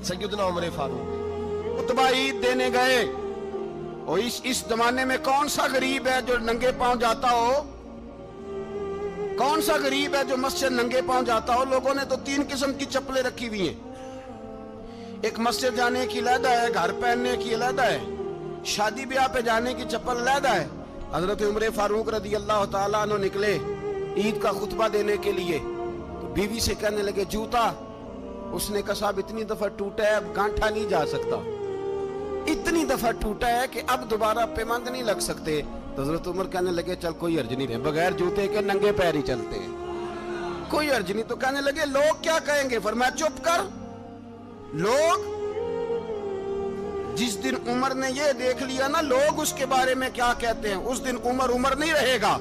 सैयदना उमर फारूक खुतबा ईद देने गए। और इस जमाने में कौन सा गरीब है जो नंगे पांव जाता हो? कौन सा गरीब है जो मस्जिद नंगे पांव जाता हो? लोगों ने तो 3 किस्म की चप्पलें रखी हुई हैं। एक मस्जिद जाने की अलहदा है, घर पहनने की अलहदा है, शादी ब्याह पे जाने की चप्पल अलहदा है। हजरत उमर फारूक रदी अल्लाह ताला अन्हु निकले ईद का खुतबा देने के लिए, तो बीवी से कहने लगे जूता। उसने कहा साहब इतनी दफा टूटा है अब गांठा नहीं जा सकता, इतनी दफा टूटा है कि अब दोबारा पेमंद नहीं लग सकते। तो हजरत उमर कहने लगे चल कोई अर्ज नहीं है, बगैर जूते के नंगे पैर ही चलते हैं, कोई अर्ज नहीं। तो कहने लगे लोग क्या कहेंगे? फरमाया चुप कर। लोग जिस दिन उमर ने ये देख लिया ना लोग उसके बारे में क्या कहते हैं, उस दिन उमर उमर नहीं रहेगा।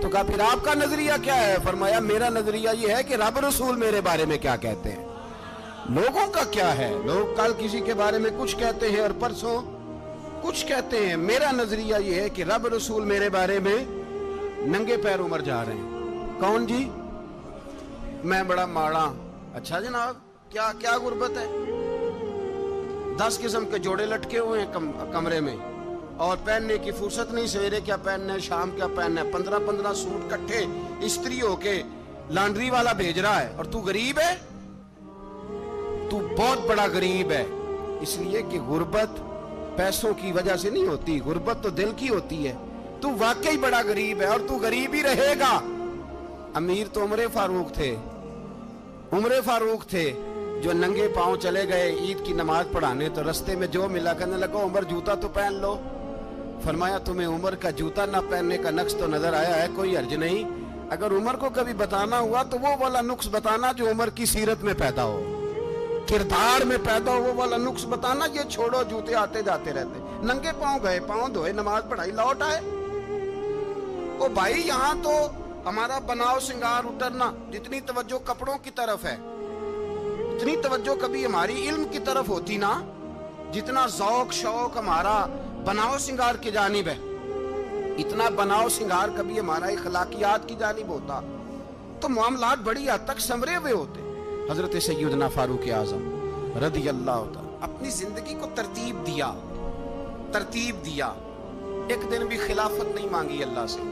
तो कहा फिर आपका नजरिया क्या है? फरमाया मेरा नजरिया ये है कि रब रसूल मेरे बारे में क्या कहते हैं। लोगों का क्या है? लोग कल किसी के बारे में कुछ कहते हैं और परसों कुछ कहते हैं। मेरा नजरिया ये है कि रब रसूल मेरे बारे में नंगे पैर उमर जा रहे हैं। कौन जी? मैं बड़ा माड़ा। अच्छा जनाब क्या क्या गुर्बत है? 10 किस्म के जोड़े लटके हुए हैं कमरे में और पहनने की फुर्सत नहीं। सवेरे क्या पहनना है, शाम क्या पहनना है, 15-15 सूट इकट्ठे इस्त्री होके लॉन्ड्री वाला भेज रहा है। और तू गरीब है, तू बहुत बड़ा गरीब है। इसलिए कि गुर्बत पैसों की वजह से नहीं होती, गुर्बत तो दिल की होती है। तू वाकई बड़ा गरीब है और तू गरीब ही रहेगा। अमीर तो उमर फारूक थे, उमर फारूक थे जो नंगे पांव चले गए ईद की नमाज पढ़ाने। तो रास्ते में जो मिला कहने लगा उमर जूता तो पहन लो। फरमाया तुम्हें उमर का जूता ना पहनने का नुक्स तो नजर आया है, कोई अर्ज नहीं। अगर उमर को कभी बताना हुआ तो वो वाला नुक्स बताना जो उमर की सीरत में पैदा हो, किरदार में पैदा हो, वो वाला नुक्स बताना। ये छोड़ो जूते आते जाते रहते। नंगे पांव गए, पांव धोए, नमाज पढ़ाई, लौट आए। ओ भाई यहाँ तो हमारा बनाव सिंगार उतरना, जितनी तवज्जो कपड़ों की तरफ है इतनी तवज्जो कभी हमारी इल्म की तरफ होती ना, जितना ज़ौक शौक हमारा बनाव सिंगार की जानिब है, इतना बनाव सिंगार कभी हमारा इखलाकियात की जानिब होता तो मामलात बड़ी हद तक संवरे हुए होते। हजरत सैयदना फारूक आज़म रदी अल्लाह ताला अपनी जिंदगी को तरतीब दिया। एक दिन भी खिलाफत नहीं मांगी अल्लाह से।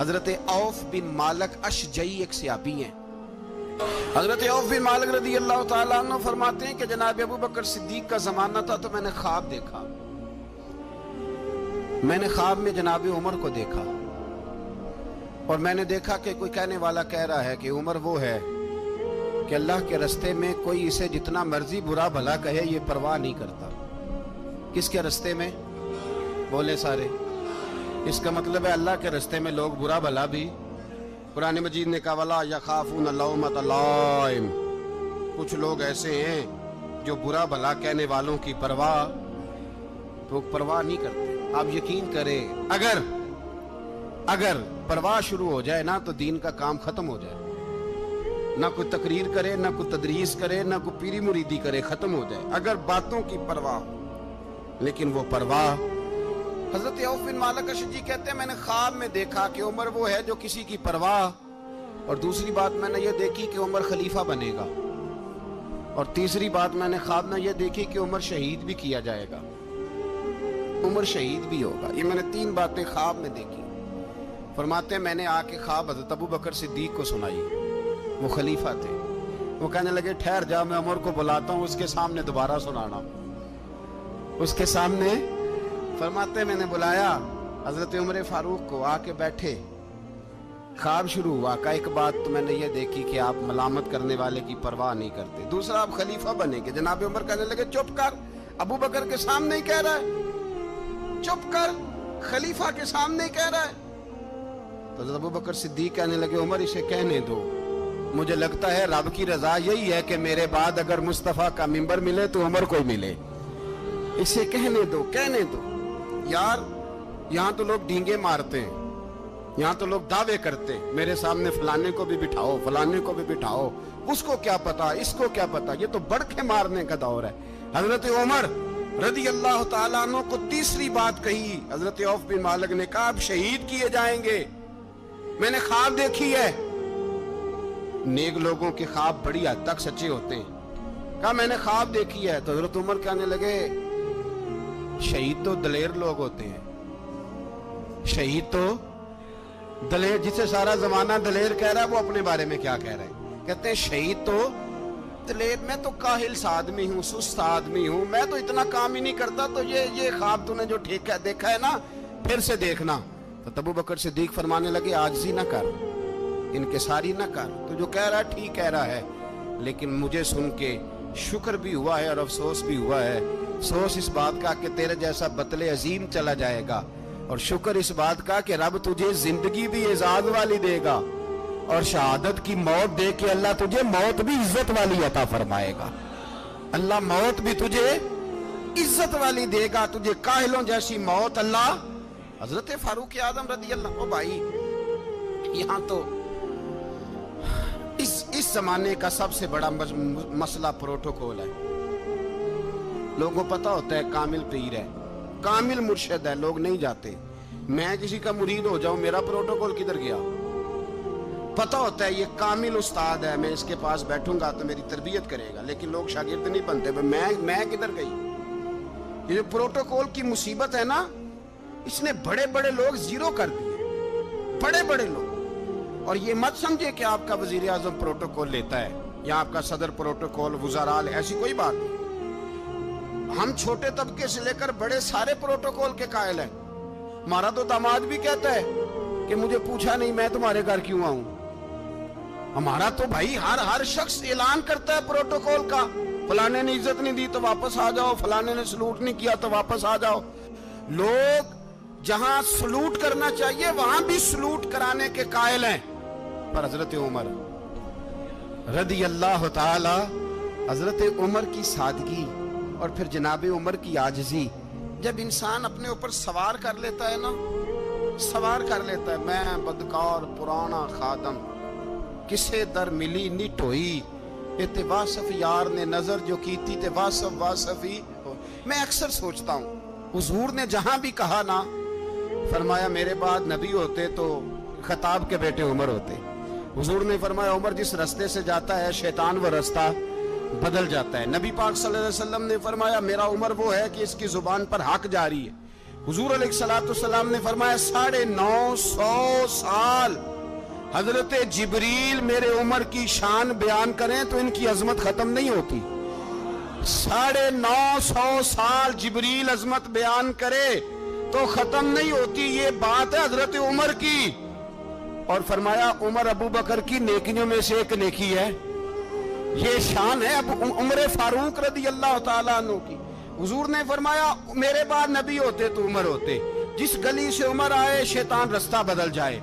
हजरत औफ बिन मालिक अशजई एक सहाबी हैं। हजरत औफ बिन मालिक रदी अल्लाह ताला अन्हु फरमाते हैं कि जनाब अबू बकर सिद्दीक का जमाना था तो मैंने ख्वाब देखा। मैंने ख्वाब में जनाब उमर को देखा और मैंने देखा कि कोई कहने वाला कह रहा है कि उमर वो है कि अल्लाह के रास्ते में कोई इसे जितना मर्जी बुरा भला कहे ये परवाह नहीं करता। किसके रास्ते में? बोले सारे। इसका मतलब है अल्लाह के रास्ते में लोग बुरा भला भी। कुरान मजीद ने कहा वला यखाफून लौमत लाइम। कुछ लोग ऐसे हैं जो बुरा भला कहने वालों की परवाह नहीं करते। आप यकीन करें अगर परवाह शुरू हो जाए ना तो दीन का काम खत्म हो जाए। ना कोई तकरीर करे, ना कोई तदरीस करे, ना कोई पीरी मुरीदी करे, खत्म हो जाए अगर बातों की परवाह। लेकिन वो परवाह, हजरत औफ बिन मालिक अशजी कहते हैं मैंने ख्वाब में देखा कि उमर वो है जो किसी की परवाह, और दूसरी बात मैंने ये देखी कि उमर खलीफा बनेगा, और तीसरी बात मैंने ख्वाब में ये देखी कि उमर शहीद भी किया जाएगा, उमर शहीद भी होगा। ये मैंने 3 बातें ख्वाब में देखी। फरमाते हैं मैंने आके ख्वाब हजरत अबू बकर सिद्दीक को सुनाई, वो खलीफा थे। वो कहने लगे ठहर जा, मैं उमर को बुलाता हूँ, उसके सामने दोबारा सुनाना। उसके सामने फरमाते मैंने बुलाया हजरत उमर फारूक को, आके बैठे। ख्वाब शुरू हुआ का एक बात तो मैंने ये देखी कि आप मलामत करने वाले की परवाह नहीं करते। दूसरा आप खलीफा बनेंगे। जनाब उमर कहने लगे चुप कर, अबू बकर के सामने ही कह रहा है, चुप कर, खलीफा के सामने ही कह रहा है। तो अबू बकर सिद्दीक कहने लगे उमर इसे कहने दो, मुझे लगता है रब की रजा यही है कि मेरे बाद अगर मुस्तफा का मिंबर मिले तो उमर को ही मिले, इसे कहने दो, कहने दो। यार यहाँ तो लोग डींगे मारते हैं, यहाँ तो लोग दावे करते हैं, मेरे सामने फलाने को भी बिठाओ, फलाने को भी बिठाओ, उसको क्या पता, इसको क्या पता। ये तो बढ़ के मारने का दौर है। हजरत उमर रदी अल्लाह ताला अन्हु को तीसरी बात कही। हजरत औफ बिन मालिक ने कहा आप शहीद किए जाएंगे, मैंने ख्वाब देखी है। नेक लोगों के ख्वाब बड़ी हद तक सच्चे होते हैं। کہا میں نے خواب دیکھی ہے. تو حضرت عمر کہنے لگے شہید تو دلیر لوگ ہوتے ہیں, شہید تو دلیر, جسے سارا زمانہ دلیر کہہ رہا ہے وہ اپنے بارے میں کیا کہہ رہے ہیں؟ کہتے ہیں شہید تو دلیر, میں تو کاہل سا آدمی ہوں, سست آدمی ہوں, میں تو اتنا کام ہی نہیں کرتا, تو یہ خواب تو نے جو دیکھا ہے نا پھر سے دیکھنا. تو ابو بکر صدیق فرمانے لگے عاجزی نہ کر, انکساری نہ کر, تو جو کہہ رہا ہے ٹھیک کہہ رہا ہے, لیکن مجھے سن کے شکر بھی ہوا ہے اور افسوس بھی ہوا ہے. افسوس اس بات کا کہ تیرے جیسا بطل عظیم چلا جائے گا, اور شکر اس بات کا کہ رب تجھے زندگی بھی اعزاز والی دے گا, اور شہادت کی موت دے کے اللہ تجھے موت بھی عزت والی عطا فرمائے گا. اللہ موت بھی تجھے عزت والی دے گا, تجھے کاہلوں جیسی موت اللہ. حضرت فاروق اعظم رضی اللہ, بھائی یہاں تو اس زمانے کا سب سے بڑا مسئلہ پروٹوکول ہے. لوگوں پتہ ہوتا ہے کامل پیر ہے, کامل مرشد ہے, لوگ نہیں جاتے. میں کسی کا مرید ہو جاؤں, میرا پروٹوکول کدھر گیا؟ پتہ ہوتا ہے یہ کامل استاد ہے, میں اس کے پاس بیٹھوں گا تو میری تربیت کرے گا, لیکن لوگ شاگرد نہیں بنتے. میں کدھر گئی؟ یہ جو پروٹوکول کی مصیبت ہے نا, اس نے بڑے بڑے لوگ زیرو کر دیے, بڑے بڑے لوگ. اور یہ مت سمجھے کہ آپ کا وزیر اعظم پروٹوکول لیتا ہے یا آپ کا صدر پروٹوکول, وزراء, ایسی کوئی بات نہیں. ہم چھوٹے طبقے سے لے کر بڑے سارے پروٹوکول کے قائل ہیں. ہمارا تو داماد بھی کہتا ہے کہ مجھے پوچھا نہیں, میں تمہارے گھر کیوں آؤں. ہمارا تو بھائی ہر شخص اعلان کرتا ہے پروٹوکول کا, فلانے نے عزت نہیں دی تو واپس آ جاؤ, فلانے نے سلوٹ نہیں کیا تو واپس آ جاؤ. لوگ جہاں سلوٹ کرنا چاہیے وہاں بھی سلوٹ کرانے کے قائل ہیں. پر حضرت عمر رضی اللہ تعالی, حضرت عمر کی سادگی اور پھر جناب عمر کی عاجزی, جب انسان اپنے اوپر سوار کر لیتا ہے نا, سوار کر لیتا ہے, میں بدکار پرانا خادم, کسے در ملی نٹ ہوئی, تے واصف یار نے نظر جو کی تھی تے واصف ہی. میں اکثر سوچتا ہوں حضور نے جہاں بھی کہا نا, فرمایا میرے بعد نبی ہوتے تو خطاب کے بیٹے عمر ہوتے. حضور نے فرمایا عمر جس رستے سے جاتا ہے شیطان وہ رستہ بدل جاتا ہے. نبی پاک صلی اللہ علیہ وسلم نے فرمایا میرا عمر وہ ہے کہ اس کی زبان پر حق جاری ہے. حضور علیہ السلام نے فرمایا 950 سال حضرت جبریل میرے عمر کی شان بیان کریں تو ان کی عظمت ختم نہیں ہوتی. 950 سال جبریل عظمت بیان کرے تو ختم نہیں ہوتی. یہ بات ہے حضرت عمر کی. اور فرمایا عمر ابو بکر کی نیکیوں میں سے ایک نیکی ہے, یہ شان ہے عمر فاروق رضی اللہ تعالیٰ عنہ کی. حضور نے فرمایا میرے بعد نبی ہوتے تو عمر ہوتے, جس گلی سے عمر آئے شیطان رستہ بدل جائے.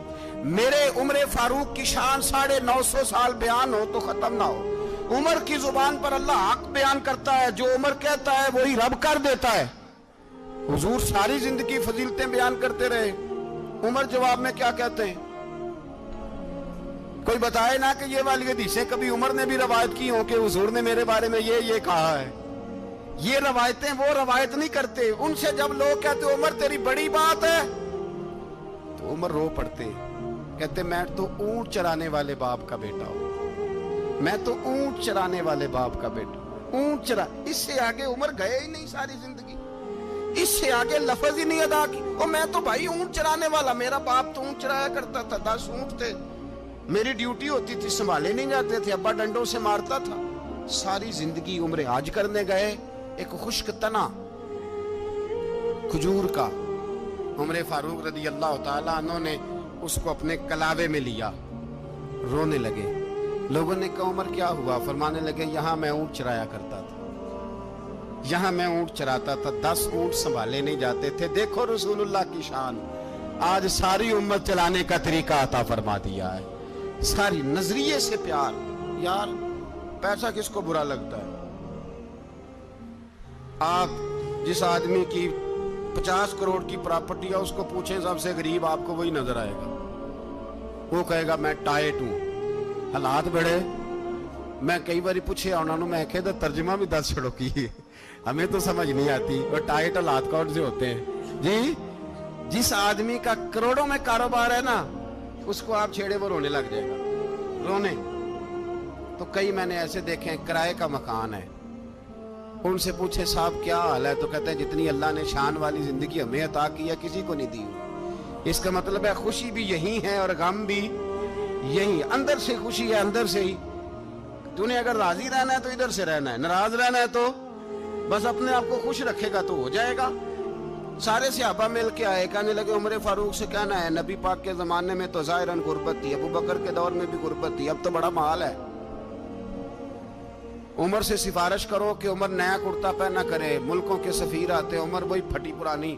میرے عمر فاروق کی شان 950 سال بیان ہو تو ختم نہ ہو. عمر کی زبان پر اللہ حق بیان کرتا ہے, جو عمر کہتا ہے وہی رب کر دیتا ہے. حضور ساری زندگی فضیلتیں بیان کرتے رہے, عمر جواب میں کیا کہتے ہیں؟ کوئی بتائے نا کہ یہ والی حدیثیں کبھی عمر نے بھی روایت کی ہوں کہ حضور نے میرے بارے میں یہ کہا ہے. یہ روایتیں وہ روایت نہیں کرتے. ان سے جب لوگ کہتے عمر تیری بڑی بات ہے تو عمر رو پڑتے, کہتے میں تو اونٹ چرانے والے باپ کا بیٹا ہوں, میں تو اونٹ چرانے والے باپ کا بیٹا. اونٹ چرا, اس سے آگے عمر گئے ہی نہیں ساری زندگی, اس سے آگے لفظ ہی نہیں ادا کی. اور میں تو بھائی اونٹ چرانے والا, میرا باپ تو اونٹ چرایا کرتا تھا, 10 اونٹ تھے, میری ڈیوٹی ہوتی تھی, سنبھالے نہیں جاتے تھے, ابا ڈنڈوں سے مارتا تھا. ساری زندگی عمر حج کرنے گئے, ایک خشک تنا کھجور کا عمر فاروق رضی اللہ تعالیٰ عنہ نے اس کو اپنے کلاوے میں لیا, رونے لگے. لوگوں نے کہا عمر کیا ہوا؟ فرمانے لگے یہاں میں اونٹ چرایا کرتا تھا, یہاں میں اونٹ چراتا تھا, 10 اونٹ سنبھالے نہیں جاتے تھے. دیکھو رسول اللہ کی شان, آج ساری امت چلانے کا طریقہ عطا فرما دیا ہے. ساری نظریے سے پیار. یار پیسہ کس کو برا لگتا ہے؟ آپ جس آدمی کی 50 کروڑ کی پراپرٹی ہے اس کو پوچھیں سب سے غریب, آپ کو وہی نظر آئے گا. وہ کہے گا میں ٹائٹ ہوں. حالات بڑے, میں کئی باری پوچھے انہوں نے, میں کہتا ترجمہ بھی 10 چھڑوں کی, ہمیں تو سمجھ نہیں آتی. اور ٹائٹ حالات کون سے ہوتے ہیں جی؟ جس آدمی کا کروڑوں میں کاروبار ہے نا, اس کو آپ چھیڑے وہ رونے لگ جائے گا, رونے. تو کئی میں نے ایسے دیکھے ہیں کرائے کا مکان ہے, उनसे पूछे साहब क्या हाल है, तो कहते हैं जितनी अल्लाह ने शान वाली जिंदगी हमें अता की है किसी को नहीं दी हुई। इसका मतलब है खुशी भी यही है और गम भी यही, अंदर से खुशी है, अंदर से ही। तूने अगर राजी रहना है तो इधर से रहना है, नाराज रहना है तो बस अपने आप को खुश रखेगा तो हो जाएगा। सारे सहाबा मिल के आए, कहने लगे उमर फारूक से कहना है नबी पाक के जमाने में तो जाहिरन गुर्बत थी, अबू बकर के दौर में भी गुर्बत थी, अब तो बड़ा माल है। उमर से सिफारिश करो कि उमर नया कुर्ता पहना करे। मुल्कों के सफीर आते, उमर वही फटी पुरानी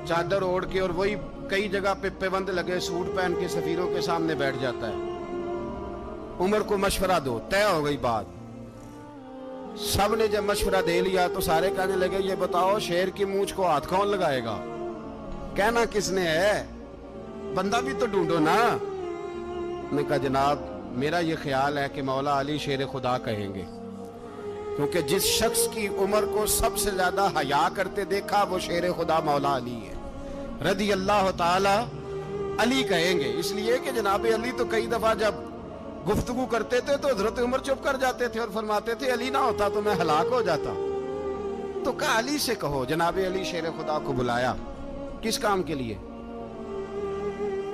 चादर ओढ़ के और वही कई जगह पे पेबंद लगे सूट पहन के सफीरों के सामने बैठ जाता है। उमर को मशवरा दो, तय हो गई बात। सब ने जब मशवरा दे लिया तो सारे कहने लगे ये बताओ शेर की मूंछ को हाथ कौन लगाएगा, कहना किसने है, बंदा भी तो ढूंढो ना। मैं कहा जनाब मेरा ये ख्याल है कि मौला अली शेर खुदा कहेंगे, क्योंकि जिस शख्स की उम्र को सबसे ज्यादा हया करते देखा वो शेर खुदा मौला अली है, रदी अल्लाह ताला अली कहेंगे। इसलिए कि जनाब अली तो कई दफा जब गुफ्तगू करते थे तो हजरत उमर चुप कर जाते थे और फरमाते थे अली ना होता तो मैं हलाक हो जाता। तो कहा अली से कहो। जनाब अली शेर खुदा को बुलाया, किस काम के लिए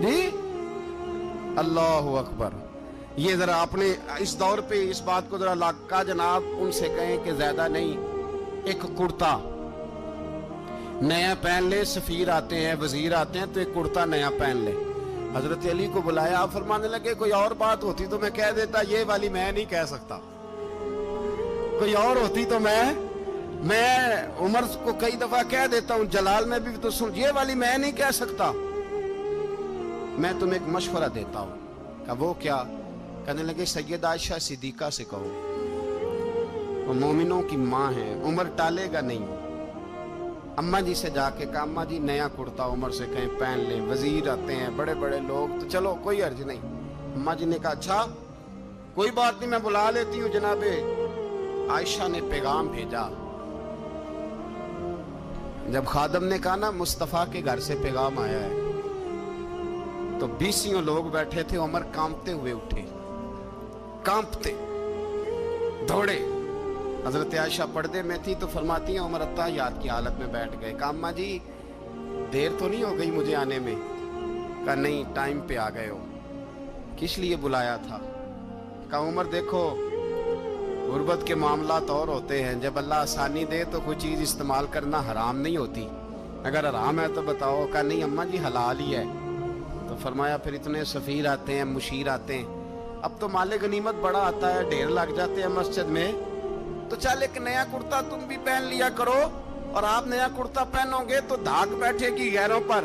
जी? अल्लाह अकबर। ये जरा आपने इस दौर पे इस बात को जरा लाका जनाब उनसे कहें कि ज्यादा नहीं, एक कुर्ता नया पहन ले, सफीर आते हैं वजीर आते हैं तो एक कुर्ता नया पहन ले। हजरत अली को बुलाया, आप फरमाने लगे कोई और बात होती तो मैं कह देता, ये वाली मैं नहीं कह सकता। कोई और होती तो मैं उमर को कई दफा कह देता हूं, जलाल में भी तो सुन, ये वाली मैं नहीं कह सकता। मैं तुम्हें एक मशवरा देता हूं। कहा वो क्या? कहने लगे सैयदा आयशा सिद्दीका से कहो, वो मोमिनों की माँ है, उमर टालेगा नहीं। अम्मा जी से जाके कहा अम्मा जी नया कुर्ता उमर से कहें पहन ले, वजीर आते हैं बड़े बड़े लोग तो चलो कोई अर्ज नहीं। अम्मा जी ने कहा अच्छा कोई बात नहीं मैं बुला लेती हूँ। जनाबे आयशा ने पैगाम भेजा। जब खादम ने कहा ना मुस्तफा के घर से पैगाम आया है, तो 20 लोग बैठे थे। उमर कांपते हुए उठे, कांपते दौड़े। हजरत आयशा पर्दे में थी तो फरमाती हैं उमर अत्ताहियात की हालत में बैठ गए। कहा अम्मा जी देर तो नहीं हो गई मुझे आने में? कहा नहीं टाइम पे आ गए हो। किस लिए बुलाया था? कहा उमर देखो गुर्बत के मामलात और होते हैं, जब अल्लाह आसानी दे तो कोई चीज़ इस्तेमाल करना हराम नहीं होती, अगर हराम है तो बताओ। कहा नहीं अम्मा जी हलाल ही है। तो फरमाया फिर इतने सफ़ीर आते हैं, मुशीर आते हैं, अब तो माले गनीमत बड़ा आता है, ढेर लग जाते हैं मस्जिद में, तो चल एक नया कुर्ता तुम भी पहन लिया करो। और आप नया कुर्ता पहनोगे तो धाक बैठेगी गैरों पर।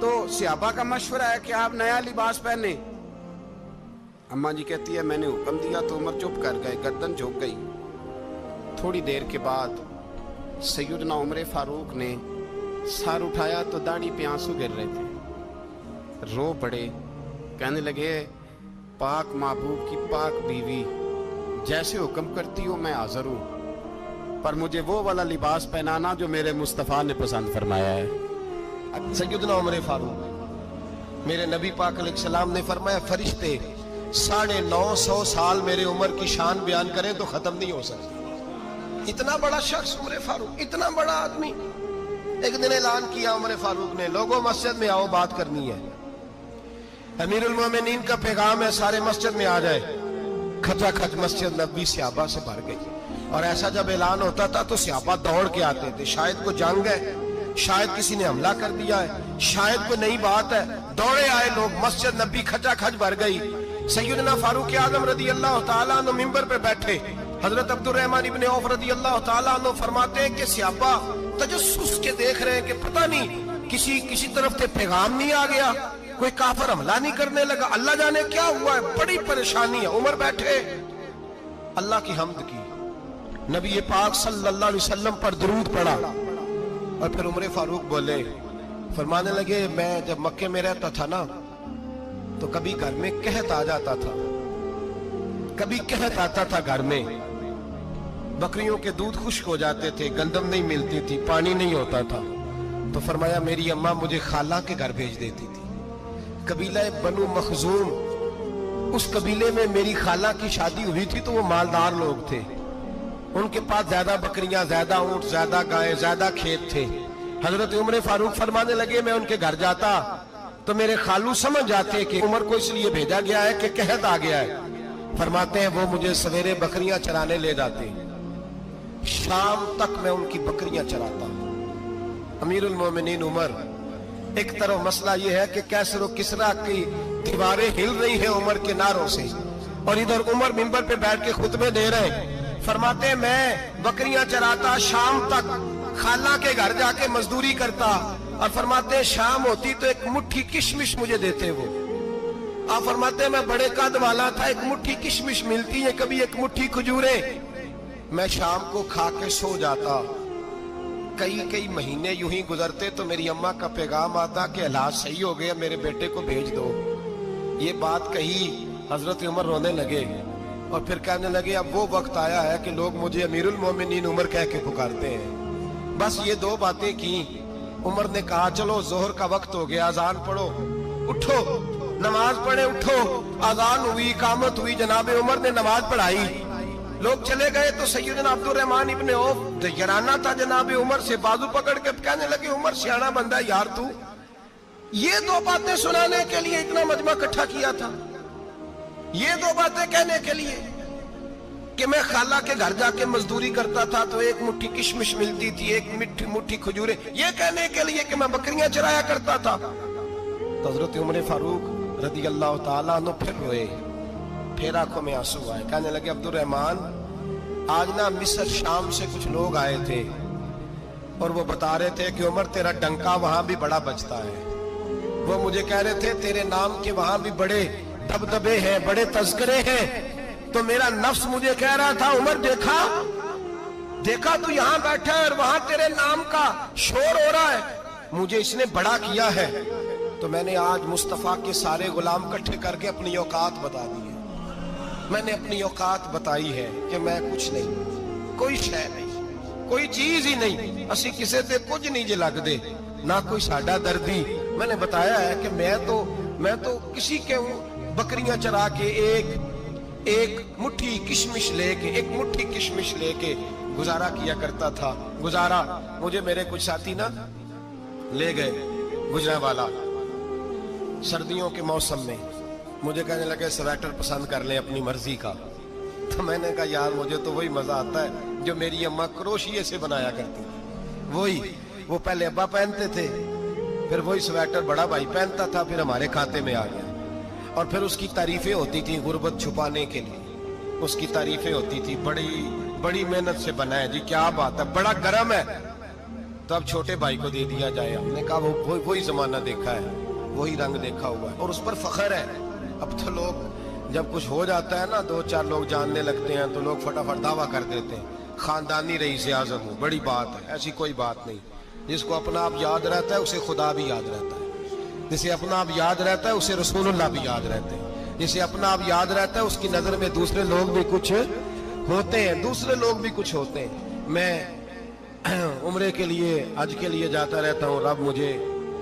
तो सहाबा का मशवरा है कि आप नया लिबास पहने। अम्मा जी कहती है मैंने हुक्म दिया तो उमर चुप कर गए, गर्दन झुक गई। थोड़ी देर के बाद सैयदना उमर फारूक ने सर उठाया तो दाढ़ी पे आंसू गिर रहे थे, रो पड़े। कहने लगे पाक महबूब की पाक बीवी जैसे हुक्म करती हो मैं हाजिर हूँ, पर मुझे वो वाला लिबास पहनाना जो मेरे मुस्तफ़ा ने पसंद फरमाया है। सैयदना उमर फारूक मेरे नबी पाक अलैहिस्सलाम ने फरमाया फरिश्ते 950 साल मेरे उम्र की शान बयान करें तो खत्म नहीं हो सकती। इतना बड़ा शख्स उमर फारूक, इतना बड़ा आदमी। एक दिन ऐलान किया उमर फारूक ने, लोगों मस्जिद में आओ बात करनी है। अमीरुल मोमिनीन का पैगाम है सारे मस्जिद में आ जाए। खचाखच मस्जिद नबी सहाबा से भर गई। और ऐसा जब ऐलान होता था तो सहाबा दौड़ के आते थे, शायद को जंग है, शायद किसी ने हमला कर दिया है, शायद कोई नई बात है। दौड़े आए लोग, मस्जिद नबी खचाखच भर गई। सैयदना फारूक आजम रदी अल्लाह ताला अन्हु मिंबर पे बैठे। हजरत अब्दुर्रहमान इब्ने औफ रदी अल्लाह ताला अन्हु फरमाते हैं कि सहाबा तजस्सुस के देख रहे हैं कि पता नहीं किसी तरफ से पैगाम नहीं आ गया, कोई काफिर हमला नहीं करने लगा, अल्लाह जाने क्या हुआ है, बड़ी परेशानी है। उमर बैठे अल्लाह की हम्द की, नबी पाक सल्लल्लाहु अलैहि वसल्लम पर दुरूद पढ़ा और फिर उमर फारूक बोले, फरमाने लगे मैं जब मक्के में रहता था ना तो कभी घर में कहत आ जाता था, कभी कहत आता था घर में, बकरियों के दूध खुश्क हो जाते थे, गंदम नहीं मिलती थी, पानी नहीं होता था। तो फरमाया मेरी अम्मा मुझे खाला के घर भेज देती थी। कबीला बनु मखजूम, उस कबीले में मेरी खाला की शादी हुई थी तो वो मालदार लोग थे। उनके पास ज्यादा बकरियां, ज्यादा ऊंट, ज्यादा गायें, ज्यादा खेत थे। हजरत उमर फारूक फरमाने लगे मैं उनके घर जाता तो मेरे खालू समझ जाते कि उमर को इसलिए भेजा गया है कि कहत आ गया है। फरमाते हैं वो मुझे सवेरे बकरियां चराने ले जाते, शाम तक मैं उनकी बकरियां चराता। अमीरुल मोमिनीन उमर, एक तरफ मसला यह है कि कैसर और किसरा की दीवारें हिल रही है उमर के नारों से, और इधर उमर मिंबर पे बैठ के खुतबे दे रहे हैं। फरमाते हैं मैं बकरियां चराता, शाम तक खाला के घर जाके मजदूरी करता, और फरमाते हैं शाम होती तो एक मुट्ठी किशमिश मुझे देते वो। आप फरमाते हैं मैं बड़े कद वाला था, एक मुट्ठी किशमिश मिलती है, कभी एक मुट्ठी खजूरे, मैं शाम को खा के सो जाता। कई कई महीने यूं ही गुजरते तो मेरी अम्मा का पैगाम आता कि हालात सही हो गया, मेरे बेटे को भेज दो। ये बात कही, हजरत उमर रोने लगे और फिर कहने लगे अब वो वक्त आया है कि लोग मुझे अमीरुल मोमिनीन उमर कह के पुकारते हैं। बस ये दो बातें की। उमर ने कहा चलो जोहर का वक्त हो गया, अजान पढ़ो, उठो नमाज पढ़े, उठो। अजान हुई, इकामत हुई, जनाब उमर ने नमाज पढ़ाई, लोग चले गए तो सैयदना अब्दुल रहमान इब्ने औफ दयराना था जनाब उमर से, बाजू पकड़ के कहने लगे उमर सियाना बंदा है यार तू, ये दो बातें सुनाने के लिए इतना मजमा इकट्ठा किया था, ये दो बातें कहने के लिए कि मैं खाला के घर जाके मजदूरी करता था तो एक मुट्ठी किशमिश मिलती थी, एक मुट्ठी खजूरे, ये कहने के लिए कि मैं बकरियां चराया करता था। तो हजरत उमर फारूक रदी अल्लाह ताला अन्हु फिर रोए, फिर आंखों में आंसू आए। कहने लगे अब्दुल रहमान आज ना मिस्र शाम से कुछ लोग आए थे और वो बता रहे थे कि उमर तेरा डंका वहां भी बड़ा बजता है। वो मुझे कह रहे थे तेरे नाम के वहां भी बड़े दबदबे हैं, बड़े तस्करे हैं। तो मेरा नफ्स मुझे कह रहा था उमर देखा देखा तू यहाँ बैठा है और वहां तेरे नाम का शोर हो रहा है, मुझे इसने बड़ा किया है। तो मैंने आज मुस्तफा के सारे गुलाम इकट्ठे करके अपनी औकात बता दी है। मैंने अपनी औकात बताई है कि मैं कुछ नहीं, कोई शय नहीं, कोई चीज ही नहीं, असी किसी से कुछ नहीं जे लगदे, ना कोई साडा दर्दी। मैंने बताया है कि मैं तो किसी के बकरियां चरा के एक मुट्ठी किशमिश लेके गुजारा किया करता था। गुजारा मुझे मेरे कुछ साथी ना ले गए गुजरांवाला सर्दियों के मौसम में, मुझे कहने लगे स्वेटर पसंद कर ले अपनी मर्जी का। तो मैंने कहा यार मुझे तो वही मजा आता है जो मेरी अम्मा क्रोशिये से बनाया करती थी, वही वो पहले अब्बा पहनते थे, फिर वही स्वेटर बड़ा भाई पहनता था, फिर हमारे खाते में आ गया। और फिर उसकी तारीफें होती थी गुर्बत छुपाने के लिए, उसकी तारीफें होती थी बड़ी बड़ी मेहनत से बना है जी, क्या बात है, बड़ा गर्म है। तो अब छोटे भाई को दे दिया जाए। हमने कहा वही जमाना देखा है, वही रंग देखा हुआ है और उस पर फख्र है। अब तो लोग जब कुछ हो जाता है ना, दो चार लोग जानने लगते हैं तो लोग फटाफट दावा कर देते हैं खानदानी रईस आज़म हूं, बड़ी बात है। ऐसी कोई बात नहीं, जिसको अपना आप याद रहता है उसे खुदा भी याद रहता है, जिसे अपना आप याद रहता है उसे रसूलुल्लाह भी याद रहते हैं, जिसे अपना आप याद रहता है उसकी नजर में दूसरे लोग भी कुछ होते हैं। मैं उम्रे के लिए हज के लिए जाता रहता हूँ, रब मुझे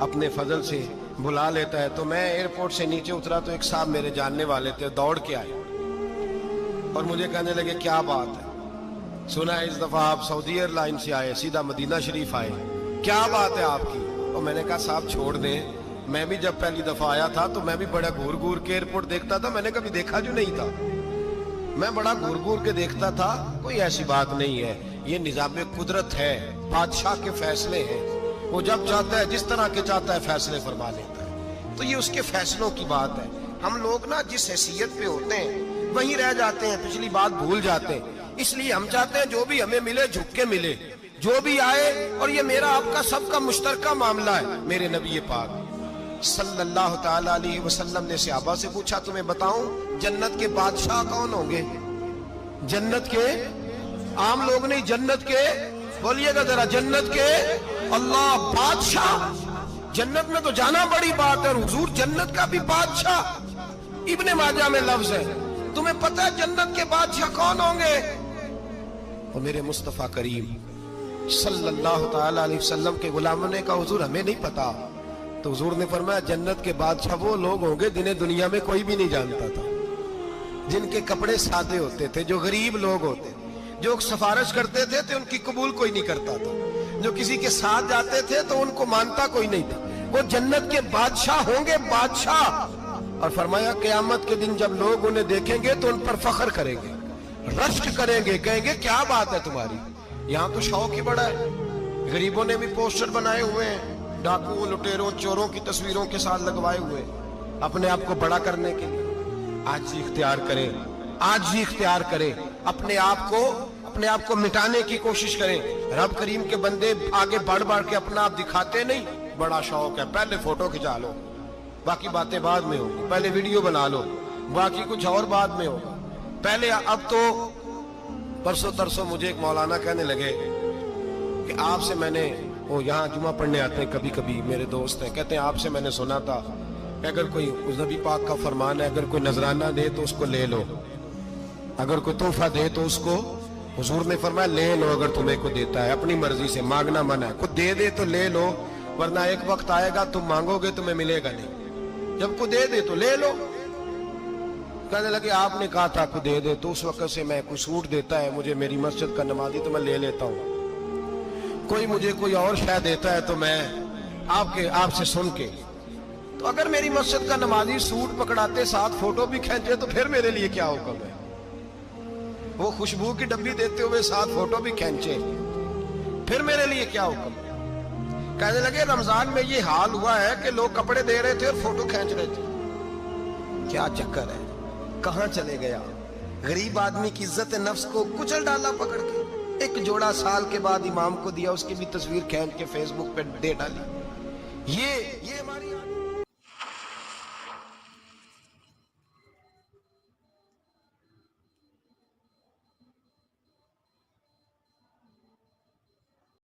अपने फजल से बुला लेता है। तो मैं एयरपोर्ट से नीचे उतरा तो एक साहब मेरे जानने वाले थे, दौड़ के आए और मुझे कहने लगे क्या बात है, सुना है इस दफा आप सऊदी एयरलाइन से आए, सीधा मदीना शरीफ आए, क्या बात है आपकी। और मैंने कहा साहब छोड़ दें, मैं भी जब पहली दफा आया था तो मैं भी बड़ा घूर घूर के एयरपोर्ट देखता था, मैंने कभी देखा जो नहीं था, मैं बड़ा घूर घूर के देखता था। कोई ऐसी बात नहीं है, ये निजाम कुदरत है, बादशाह के फैसले हैं, वो जब चाहता है जिस तरह के चाहता है फैसले फरमा लेता है। तो ये उसके फैसलों की बात है। हम लोग ना जिस हैसियत पे होते हैं वहीं रह जाते हैं, पिछली बात भूल जाते हैं। इसलिए हम चाहते हैं जो भी हमें मिले झुक के मिले, जो भी आए, और ये मेरा आपका सबका मुश्तरका मामला है। मेरे नबी पाक सल्लल्लाहु ताला अलैहि वसल्लम ने सहाबा से पूछा तुम्हें बताऊं जन्नत के बादशाह कौन होंगे? जन्नत के आम लोग नहीं, जन्नत के, बोलिएगा जरा, जन्नत के अल्लाह बादशाह। जन्नत में तो जाना बड़ी बात है, हुजूर जन्नत का भी बादशाह इब्ने माजा में लफ्ज है। तुम्हें पता है जन्नत के बादशाह कौन होंगे? और मेरे मुस्तफा करीम सल्लल्लाहु ताला अलैहि वसल्लम के गुलामों ने कहा हुजूर हमें नहीं पता। तो हुजूर ने फरमाया जन्नत के बादशाह वो लोग होंगे जिन्हें दुनिया में कोई भी नहीं जानता था, जिनके कपड़े सादे होते थे, जो गरीब लोग होते, जो सिफारिश करते थे तो उनकी कबूल कोई नहीं करता था, जो किसी के साथ जाते थे तो उनको मानता कोई नहीं था। वो जन्नत के बादशाह होंगे, बादशाह। और फरमाया क़यामत के दिन जब लोग उन्हें देखेंगे तो उन पर फख्र करेंगे, रश्क करेंगे, कहेंगे क्या बात है तुम्हारी। यहाँ तो शौक ही बड़ा है। गरीबों ने भी पोस्टर बनाए हुए हैं, डाकुओं, लुटेरों, चोरों की तस्वीरों के साथ लगवाए हुए, अपने आप को बड़ा करने के लिए। आज ही इख्तियार करें, आज ही इख्तियार करें, अपने आप को मिटाने की कोशिश करें। रब करीम के बंदे आगे बढ़ बढ़ के अपना आप दिखाते नहीं। बड़ा शौक है, पहले फोटो खिंचा लो, बाकी बातें बाद में होगी। पहले वीडियो बना लो, बाकी कुछ और बाद में होगा। पहले अब तो परसों तरसों मुझे एक मौलाना कहने लगे कि आपसे मैंने, वो यहाँ जुमा पढ़ने आते हैं कभी कभी, मेरे दोस्त हैं, कहते हैं आपसे मैंने सुना था कि अगर कोई, उस नबी पाक का फरमान है, अगर कोई नजराना दे तो उसको ले लो, अगर कोई तोहफा दे तो उसको, हुजूर ने फरमाया ले लो अगर तुम्हें को देता है, अपनी मर्जी से, मांगना मना है। खुद दे दे तो ले लो, वरना एक वक्त आएगा तुम मांगोगे तुम्हें मिलेगा नहीं। जब को दे दे तो ले लो। कहने लगे आपने कहा था को दे दे, तो उस वक्त से मैं, कोई सूट देता है मुझे मेरी मस्जिद का नमाजी तो मैं ले लेता हूँ, कोई मुझे कोई और शय देता है तो मैं आपसे सुन के। तो अगर मेरी मस्जिद का नमाजी सूट पकड़ाते साथ फोटो भी खींचे तो फिर मेरे लिए क्या हुक्म है। वो खुशबू की डब्बी देते हुए साथ फोटो भी खींचे, फिर मेरे लिए क्या हुक्म है। कहने लगे रमजान में ये हाल हुआ है कि लोग कपड़े दे रहे थे और फोटो खींच रहे थे। क्या चक्कर है, कहां चले गया। गरीब आदमी की इज्जत नफ्स को कुचल डाला पकड़ के। एक जोड़ा साल के बाद इमाम को दिया, उसकी भी तस्वीर खींच के फेसबुक पे दे डाली। ये हमारी